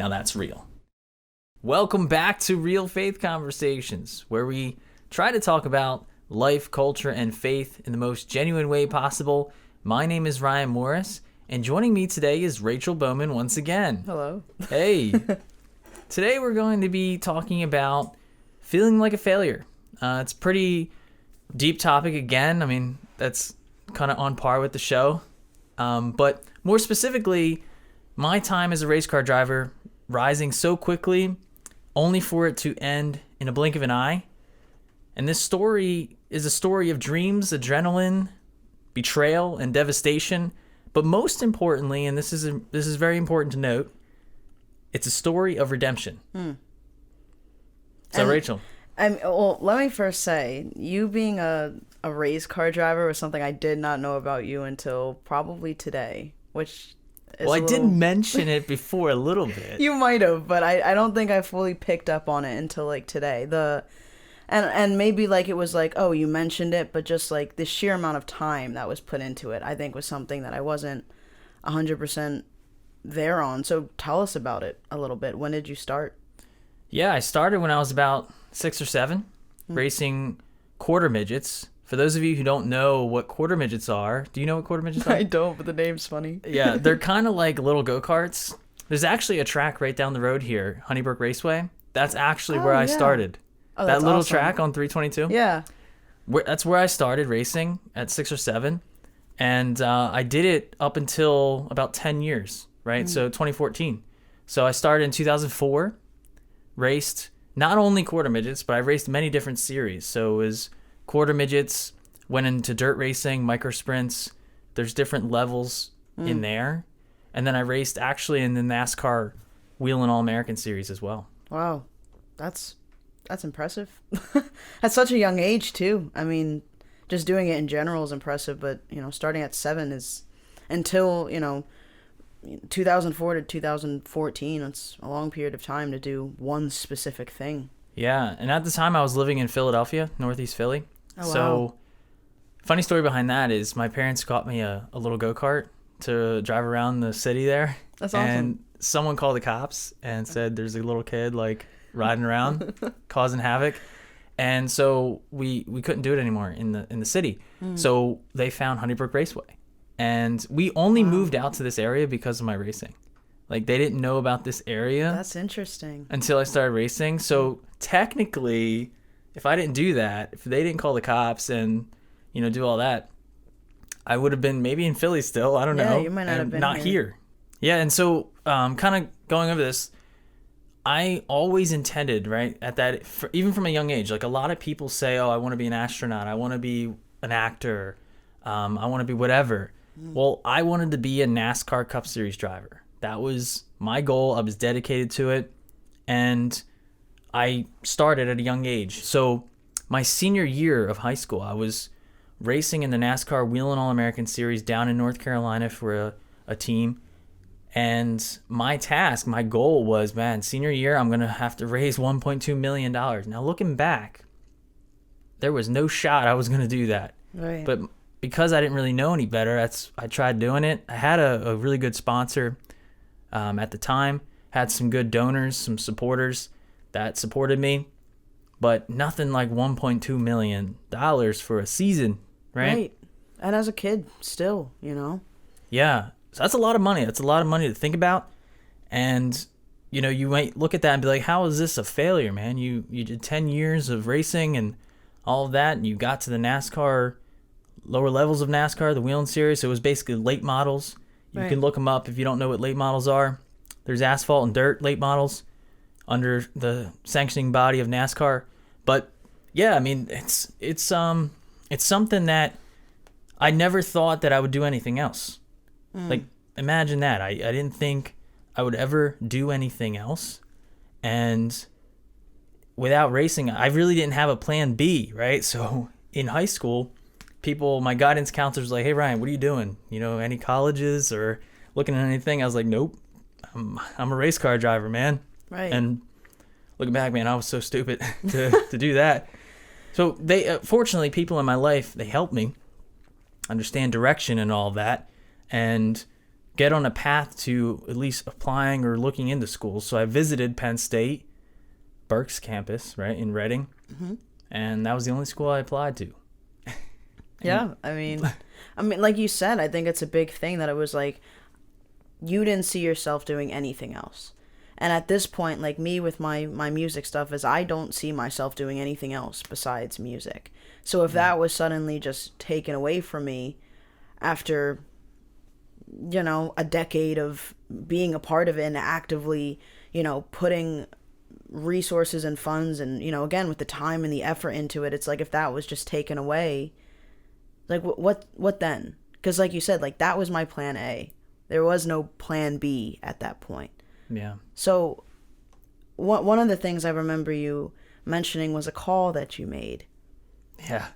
Now that's real. Welcome back to Real Faith Conversations, where we try to talk about life, culture, and faith in the most genuine way possible. My name is Ryan Morris, and joining me today is Rachel Bowman once again. Hello. Hey. Today we're going to be talking about feeling like a failure. It's a pretty deep topic again. I mean, that's kind of on par with the show. But more specifically, my time as a race car driver rising so quickly, only for it to end in a blink of an eye. And this story is a story of dreams, adrenalin, betrayal, and devastation. But most importantly, and this is very important to note, it's a story of redemption. So, Rachel. Well, let me first say, you being a race car driver was something I did not know about you until probably today, which is I did mention it before a little bit. You might have, but I don't think I fully picked up on it until like today. And maybe like it was like, oh, you mentioned it, but just like the sheer amount of time that was put into it, I think was something that I wasn't 100% there on. So tell us about it a little bit. When did you start? Yeah, I started when I was about 6 or 7, racing quarter midgets. For those of you who don't know what quarter midgets are, do you know what quarter midgets are? I don't, but the name's funny. Yeah, they're kind of like little go-karts. There's actually a track right down the road here, Honeybrook Raceway. That's actually where I started. Oh, that little awesome. track on 322. Yeah. That's where I started racing at 6 or 7. And I did it up until about 10 years, right? So 2014. So I started in 2004, raced not only quarter midgets, but I raced many different series. So it was quarter midgets, went into dirt racing, micro sprints. There's different levels in there. And then I raced actually in the NASCAR Wheel and All-American Series as well. Wow. That's impressive. At such a young age too. I mean, just doing it in general is impressive, but starting at 7 is until 2004 to 2014. It's a long period of time to do one specific thing. Yeah, and at the time I was living in Philadelphia, Northeast Philly. Oh, wow. So funny story behind that is my parents got me a little go-kart to drive around the city there. That's awesome. And someone called the cops and said there's a little kid like riding around causing havoc. And so we couldn't do it anymore in the city. So they found Honeybrook Raceway. And we only moved out to this area because of my racing. Like they didn't know about this area. That's interesting. Until I started racing. So technically, if I didn't do that, if they didn't call the cops and do all that, I would have been maybe in Philly still. I don't know. Yeah, you might not have been here. Yeah, and so kind of going over this, I always intended, right, at that, even from a young age, like a lot of people say, oh, I want to be an astronaut, I want to be an actor, I want to be whatever. Well, I wanted to be a NASCAR Cup Series driver. That was my goal. I was dedicated to it, and I started at a young age. So my senior year of high school, I was racing in the NASCAR Wheel and All-American Series down in North Carolina for a team. And my goal was, senior year, I'm going to have to raise $1.2 million. Now, looking back, there was no shot I was going to do that. Right. But because I didn't really know any better, I tried doing it. I had a really good sponsor at the time, had some good donors, some supporters that supported me, but nothing like $1.2 million for a season, right? Right. And as a kid, still, Yeah. So that's a lot of money. That's a lot of money to think about. And, you might look at that and be like, how is this a failure, man? You did 10 years of racing and all of that, and you got to the NASCAR, lower levels of NASCAR, the Wheel and Series. So it was basically late models. You can look them up if you don't know what late models are. There's asphalt and dirt late models under the sanctioning body of NASCAR. But, yeah, I mean, it's something that I never thought that I would do anything else. Like, imagine that. I didn't think I would ever do anything else. And without racing, I really didn't have a plan B, right? So in high school, my guidance counselors were like, hey, Ryan, what are you doing? Any colleges or looking at anything? I was like, nope, I'm a race car driver, man. Right. And looking back, man, I was so stupid to do that. So fortunately, people in my life, they helped me understand direction and all of that, and get on a path to at least applying or looking into schools. So I visited Penn State, Berks campus, right, in Reading. Mm-hmm. And that was the only school I applied to. Yeah, I mean, like you said, I think it's a big thing that it was like, you didn't see yourself doing anything else. And at this point, like me with my music stuff, is I don't see myself doing anything else besides music. So if that was suddenly just taken away from me after, you know, a decade of being a part of it and actively, you know, putting resources and funds and, you know, again, with the time and the effort into it, it's like if that was just taken away, like what then? Because like you said, like that was my plan A. There was no plan B at that point. Yeah. So one of the things I remember you mentioning was a call that you made. Yeah.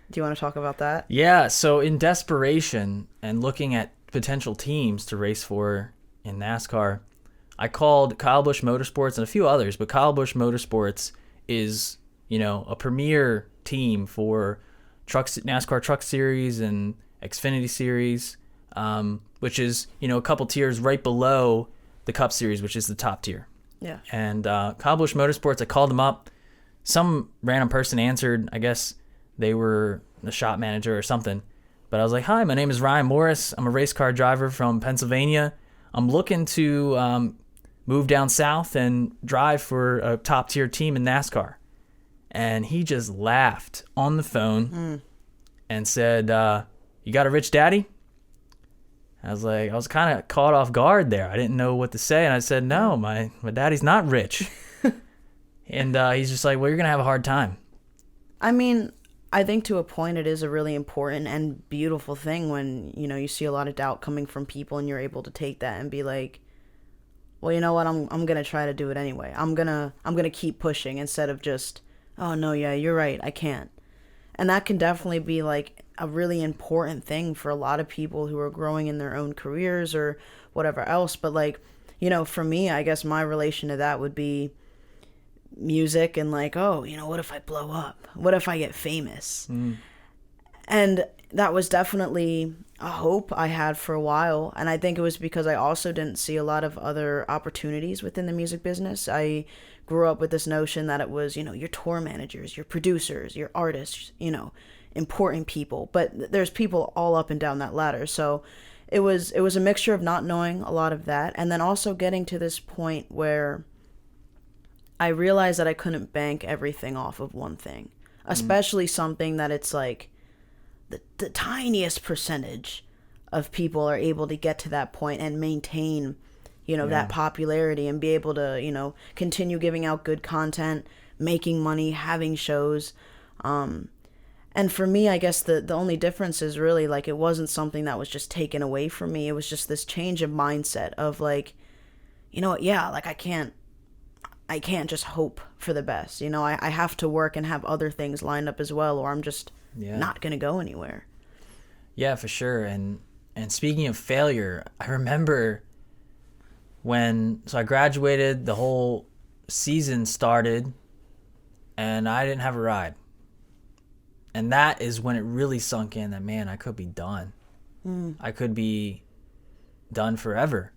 Do you want to talk about that? Yeah. So in desperation and looking at potential teams to race for in NASCAR, I called Kyle Busch Motorsports and a few others, but Kyle Busch Motorsports is, you know, a premier team for trucks, NASCAR Truck Series and Xfinity Series, which is, you know, a couple tiers right below the Cup Series, which is the top tier. Yeah. And Kyle Busch Motorsports, I called them up. Some random person answered. I guess they were the shop manager or something. But I was like, hi, my name is Ryan Morris. I'm a race car driver from Pennsylvania. I'm looking to move down south and drive for a top tier team in NASCAR. And he just laughed on the phone and said, you got a rich daddy? I was kind of caught off guard there. I didn't know what to say. And I said, no, my daddy's not rich. And he's just like, well, you're going to have a hard time. I mean, I think to a point it is a really important and beautiful thing when, you know, you see a lot of doubt coming from people and you're able to take that and be like, well, you know what, I'm going to try to do it anyway. I'm going to keep pushing instead of just, oh no, yeah, you're right, I can't. And that can definitely be like a really important thing for a lot of people who are growing in their own careers or whatever else. But like, you know, for me, I guess my relation to that would be music and like, oh, you know, what if I blow up? What if I get famous? And that was definitely a hope I had for a while. And I think it was because I also didn't see a lot of other opportunities within the music business. I grew up with this notion that it was, you know, your tour managers, your producers, your artists, you know, important people. But there's people all up and down that ladder. So it was a mixture of not knowing a lot of that and then also getting to this point where I realized that I couldn't bank everything off of one thing, especially something that it's like the tiniest percentage of people are able to get to that point and maintain, you know, that popularity and be able to, you know, continue giving out good content, making money, having shows. And for me, I guess the only difference is really like it wasn't something that was just taken away from me. It was just this change of mindset of like, you know what, yeah, like I can't just hope for the best. You know, I have to work and have other things lined up as well, or I'm just not going to go anywhere. Yeah, for sure. And speaking of failure, I remember so I graduated, the whole season started, and I didn't have a ride. And that is when it really sunk in that, man, I could be done. I could be done forever.